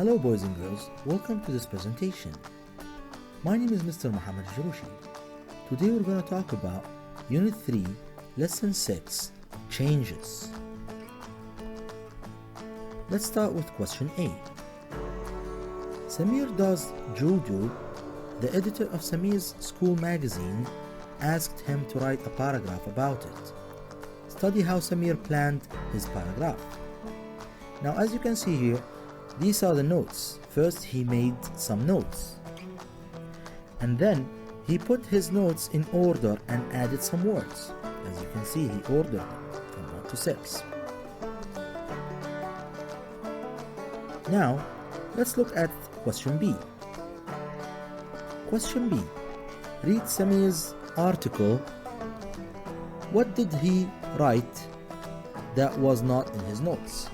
Hello boys and girls, welcome to this presentation. My name is Mr. Mohamed Eljaroshi. Today we're going to talk about Unit 3, Lesson 6, Changes. Let's start with question A. Samir does judo. The editor of Samir's school magazine asked him to write a paragraph about it. Study how Samir planned his paragraph. Now as you can see here, these are the notes. First he made some notes, and then he put his notes in order and added some words. As you can see, he ordered them from 1 to 6. Now let's look at question B. Question B. Read Samir's article. What did he write that was not in his notes?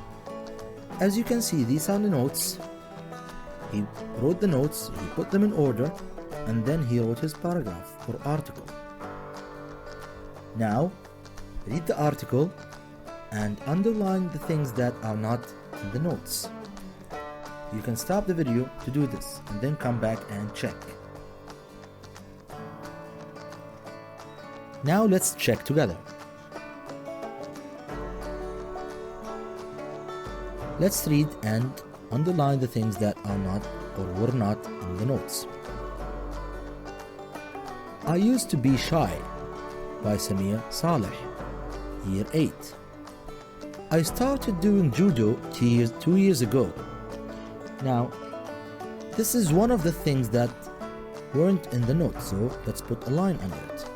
As you can see, these are the notes. He wrote the notes, he put them in order, and then he wrote his paragraph or article. Now, read the article and underline the things that are not in the notes. You can stop the video to do this and then come back and check. Now let's check together. Let's read and underline the things that are not or were not in the notes. I used to be shy by Samir Saleh, Year 8. I started doing judo 2 years ago. Now, this is one of the things that weren't in the notes, so let's put a line under it.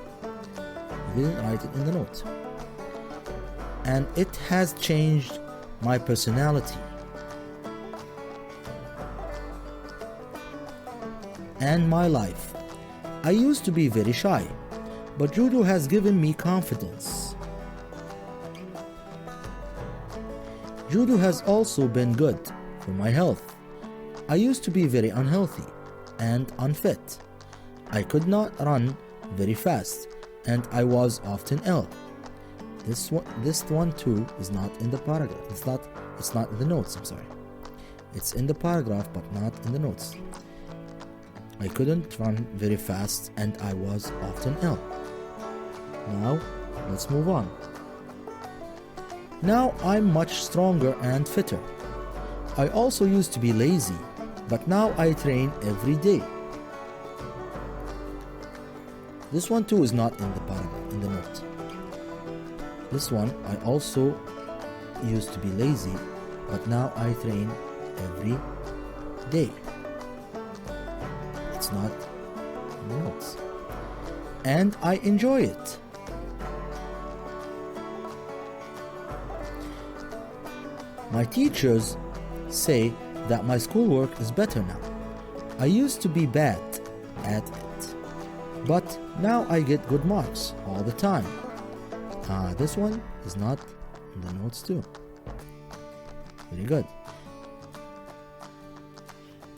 He didn't write it in the note. And it has changed my personality and my life. I used to be very shy, but judo has given me confidence. Judo has also been good for my health. I used to be very unhealthy and unfit. I could not run very fast and I was often ill. This one too is not in the paragraph. It's not in the notes, I'm sorry. It's in the paragraph but not in the notes. I couldn't run very fast and I was often ill. Now, let's move on. Now I'm much stronger and fitter. I also used to be lazy, but now I train every day. This one too is not in the paragraph, in the note. This one, I also used to be lazy, but now I train every day. It's not in the notes. And I enjoy it. My teachers say that my schoolwork is better now. I used to be bad at it, but now I get good marks all the time. This one is not in the notes too. Very good.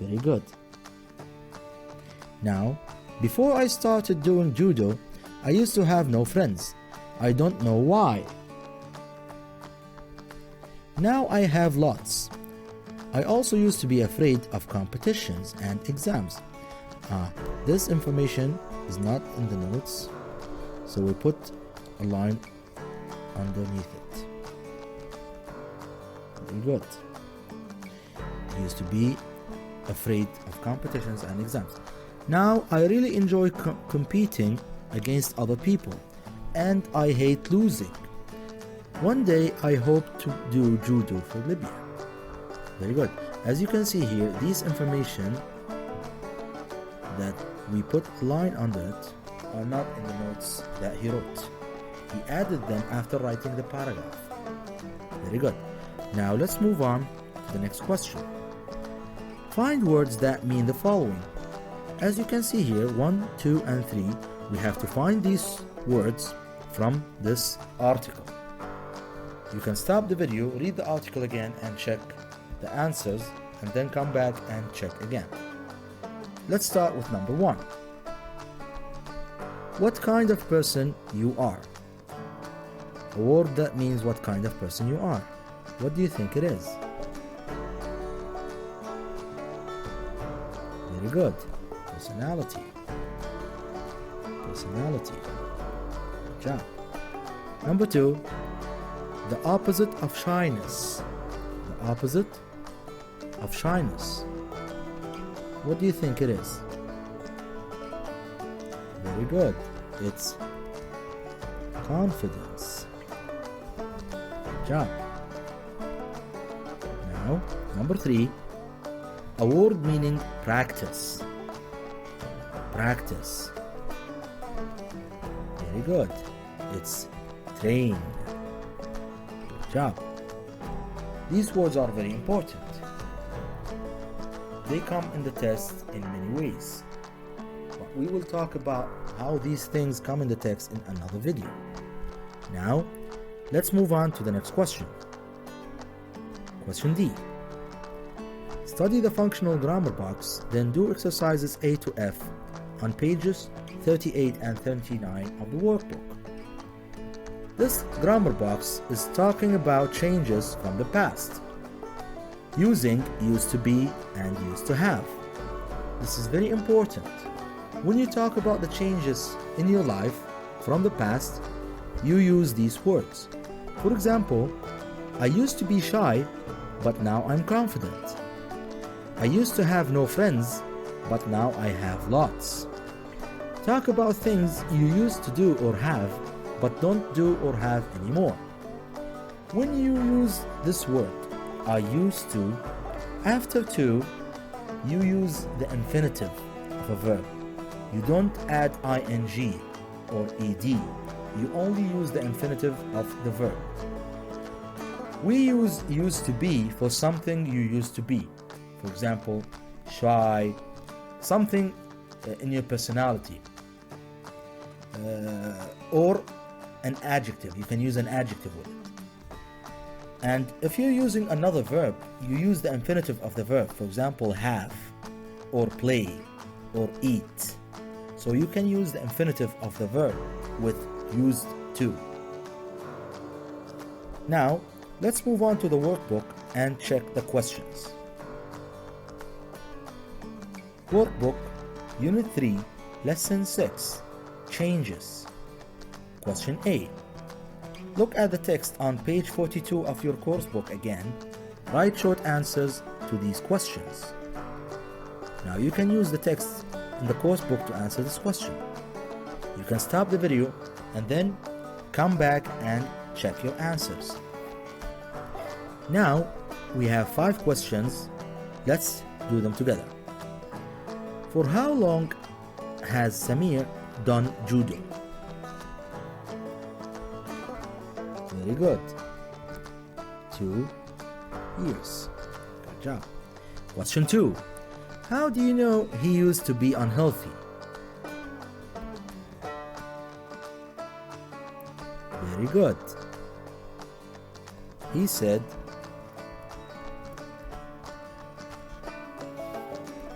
Very good. Now, before I started doing judo, I used to have no friends. I don't know why. Now I have lots. I also used to be afraid of competitions and exams. This information is not in the notes, so we put a line underneath it. Very good. I used to be afraid of competitions and exams. Now I really enjoy competing against other people, and I hate losing. One day I hope to do judo for Libya. Very good. As you can see here, these information that we put a line under it are not in the notes that he wrote. He added them after writing the paragraph. Very good. Now let's move on to the next question. Find words that mean the following. As you can see here, 1, 2, and 3, we have to find these words from this article. You can stop the video, read the article again, and check the answers, and then come back and check again. Let's start with number 1. What kind of person you are? A word that means what kind of person you are. What do you think it is? Very good. Personality. Personality. Good job. Number 2, the opposite of shyness. The opposite of shyness. What do you think it is? Very good. It's confidence. Good job. Now, number 3, a word meaning practice. Practice. Very good. It's train. Good job. These words are very important. They come in the test in many ways. But we will talk about how these things come in the text in another video. Now, let's move on to the next question. Question D. Study the functional grammar box, then do exercises A to F on pages 38 and 39 of the workbook. This grammar box is talking about changes from the past, using used to be and used to have. This is very important. When you talk about the changes in your life from the past, you use these words. For example, I used to be shy, but now I'm confident. I used to have no friends, but now I have lots. Talk about things you used to do or have, but don't do or have anymore. When you use this word, I used to, after to, you use the infinitive of a verb. You don't add ing or ed. You only use the infinitive of the verb. We use used to be for something you used to be. For example, shy, something in your personality. Or an adjective. You can use an adjective with it. And if you're using another verb, you use the infinitive of the verb. For example, have, or play, or eat. So you can use the infinitive of the verb with used to. Now, let's move on to the workbook and check the questions. Workbook, Unit 3, Lesson 6, Changes. Question A. Look at the text on page 42 of your course book again. Write short answers to these questions. Now you can use the text in the course book to answer this question. You can stop the video and then come back and check your answers. Now we have 5 questions. Let's do them together. For how long has Samir done judo? Very good. 2 years. Good job. Question 2. How do you know he used to be unhealthy? Very good. He said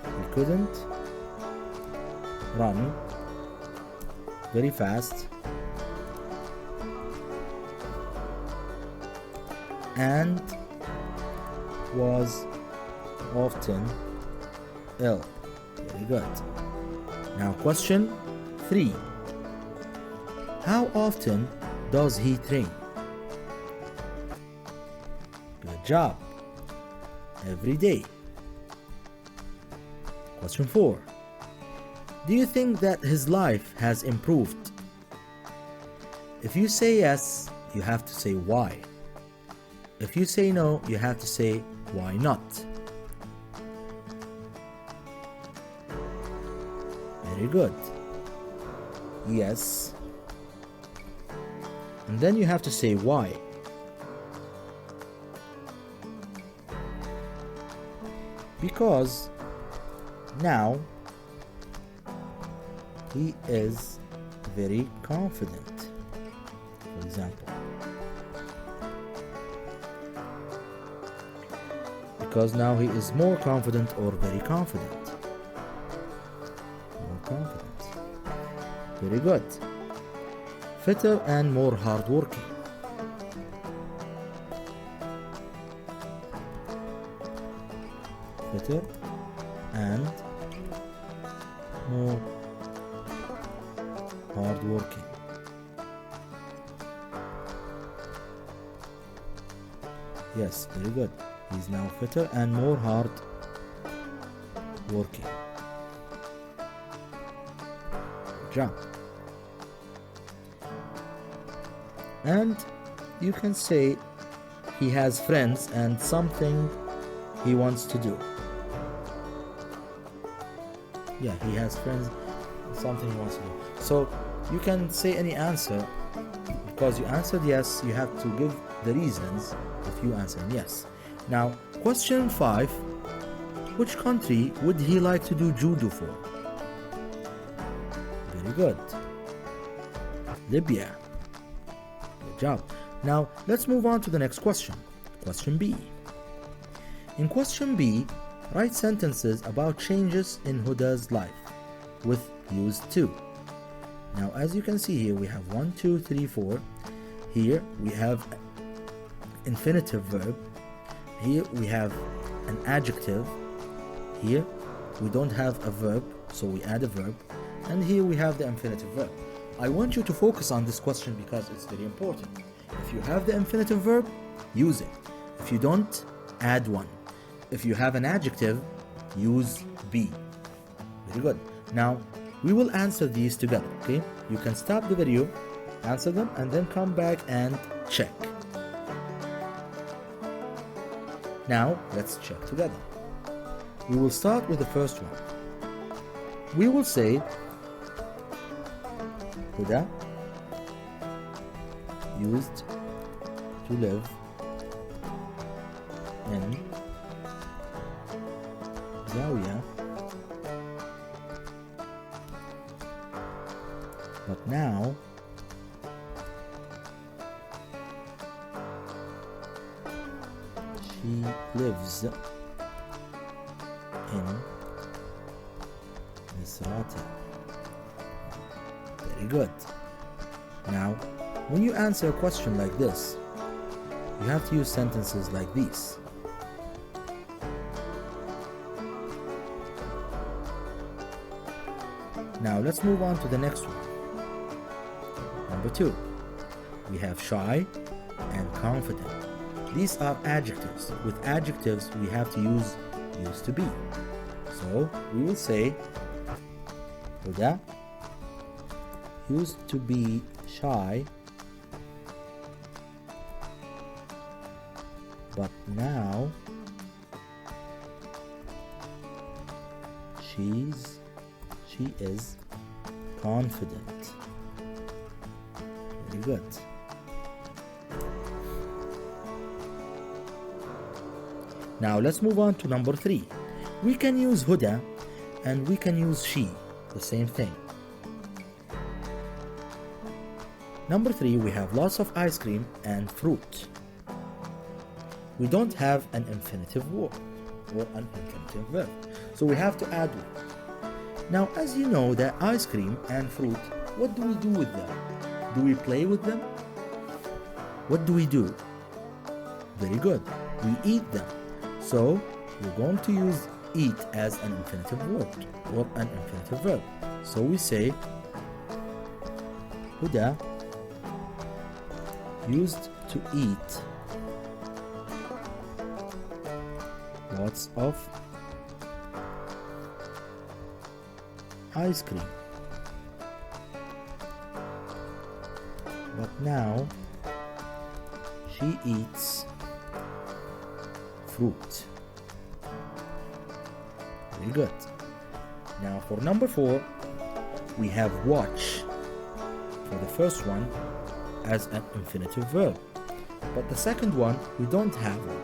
he couldn't run very fast and was often ill. Very good. Now question 3. How often does he train? Good job. Every day. Question 4. Do you think that his life has improved? If you say yes, you have to say why. If you say no, you have to say why not. Very good. Yes. And then you have to say why. Because now he is very confident, for example. Because now he is more confident or very confident. More confident. Very good. Fitter and more hardworking. Fitter and more hardworking. Yes, very good. He's now fitter and more hard working. Good job. And you can say he has friends and something he wants to do. Yeah, he has friends, something he wants to do. So you can say any answer. Because you answered yes, you have to give the reasons if you answer yes. Now, question 5. Which country would he like to do judo for? Very good. Libya. Good job. Now, let's move on to the next question. Question B. In question B, write sentences about changes in Huda's life with used to. Now, as you can see here, we have 1, 2, 3, 4. Here we have infinitive verb. Here we have an adjective. Here we don't have a verb, so we add a verb. And here we have the infinitive verb. I want you to focus on this question because it's very important. If you have the infinitive verb, use it. If you don't, add one. If you have an adjective, use be. Very good. Now, we will answer these together, okay? You can stop the video, answer them, and then come back and check. Now, let's check together. We will start with the first one. We will say, Huda used to live in Zawiya, but now she lives in Misrata. Very good. Now, when you answer a question like this, you have to use sentences like these. Now, let's move on to the next one. Number 2. We have shy and confident. These are adjectives. With adjectives, we have to use used to be. So, we will say, Huda used to be shy, but now she is confident. Very good. Now let's move on to number 3. We can use Huda and we can use she, the same thing. Number 3, we have lots of ice cream and fruit. We don't have an infinitive verb or an infinitive verb, so we have to add one. Now, as you know that ice cream and fruit, what do we do with them? Do we play with them? What do we do? Very good. We eat them. So, we're going to use eat as an infinitive word or an infinitive verb. So we say, Huda used to eat lots of ice cream, but now she eats fruit. Very good. Now for number 4, we have watch for the first one as an infinitive verb, but the second one we don't have one.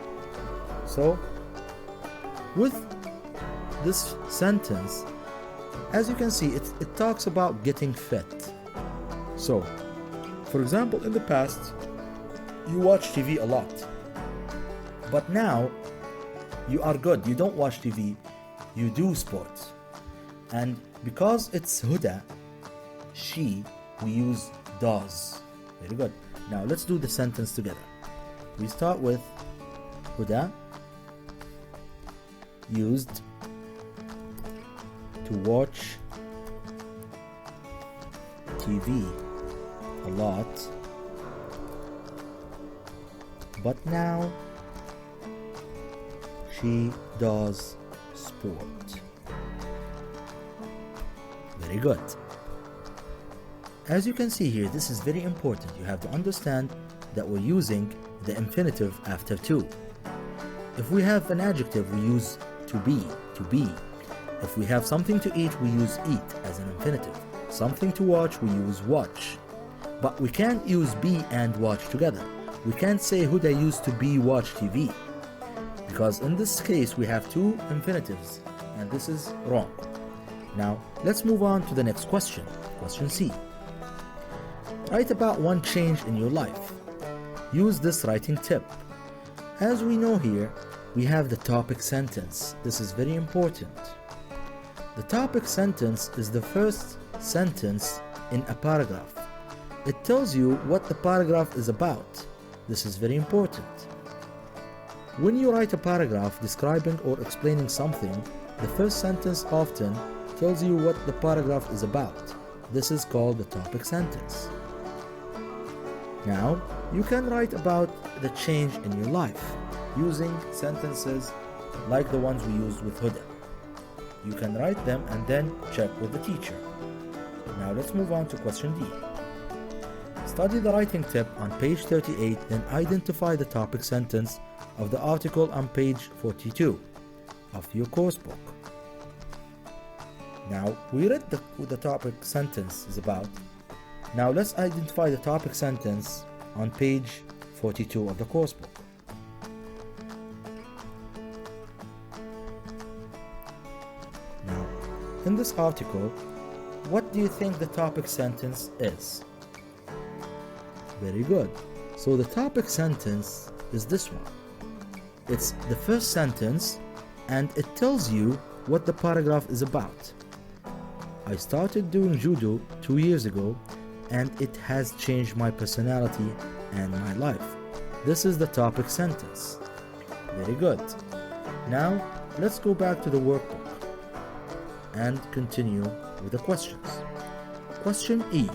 So with this sentence, as you can see, it talks about getting fit. So, for example, in the past, you watch TV a lot. But now, you are good. You don't watch TV. You do sports. And because it's Huda, we use does. Very good. Now, let's do the sentence together. We start with Huda used to watch TV a lot, but now she does sport. Very good. As you can see here, this is very important. You have to understand that we're using the infinitive after to. If we have an adjective, we use to be, to be. If we have something to eat, we use eat as an infinitive. Something to watch, we use watch. But we can't use be and watch together. We can't say Huda used to be watch TV, because in this case we have two infinitives, and this is wrong. Now let's move on to the next question. Question C. Write about one change in your life. Use this writing tip. As we know here, we have the topic sentence. This is very important. The topic sentence is the first sentence in a paragraph. It tells you what the paragraph is about. This is very important. When you write a paragraph describing or explaining something, the first sentence often tells you what the paragraph is about. This is called the topic sentence. Now, you can write about the change in your life using sentences like the ones we used with Huda. You can write them and then check with the teacher. Now let's move on to question D. Study the writing tip on page 38, then identify the topic sentence of the article on page 42 of your course book. Now, we read what the topic sentence is about. Now let's identify the topic sentence on page 42 of the course book. Now, in this article, what do you think the topic sentence is? Very good. So the topic sentence is this one. It's the first sentence and it tells you what the paragraph is about. I started doing judo 2 years ago and it has changed my personality and my life. This is the topic sentence. Very good. Now let's go back to the workbook and continue with the questions. Question E.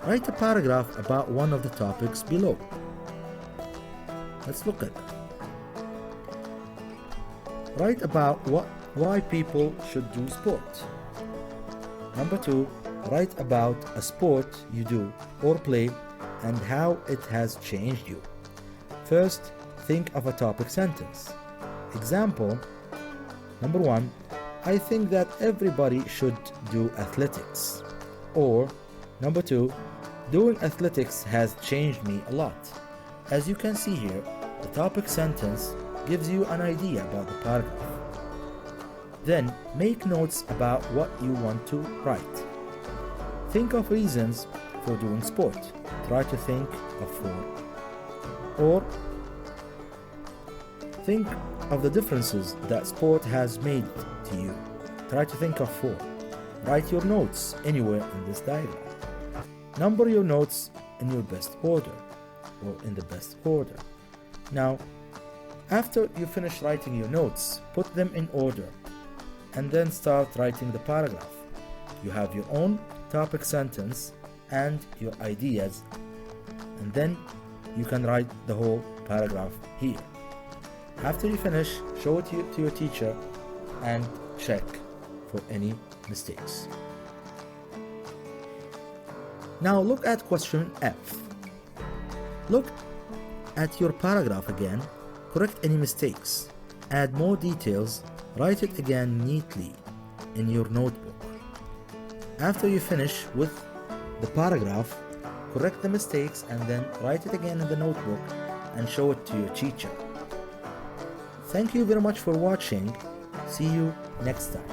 Write a paragraph about one of the topics below. Let's look at that. Write about why people should do sport. Number 2, write about a sport you do or play and how it has changed you. First, think of a topic sentence. Example, number 1, I think that everybody should do athletics. Or, number 2, doing athletics has changed me a lot. As you can see here, the topic sentence gives you an idea about the paragraph. Then, make notes about what you want to write. Think of reasons for doing sport. Try to think of 4. Or, think of the differences that sport has made to you. Try to think of 4. Write your notes anywhere in this diagram. Number your notes in your best order, or in the best order. Now, after you finish writing your notes, put them in order, and then start writing the paragraph. You have your own topic sentence and your ideas, and then you can write the whole paragraph here. After you finish, show it to your teacher and check for any mistakes. Now look at question F. Look at your paragraph again, correct any mistakes, add more details, write it again neatly in your notebook. After you finish with the paragraph, correct the mistakes and then write it again in the notebook and show it to your teacher. Thank you very much for watching. See you next time.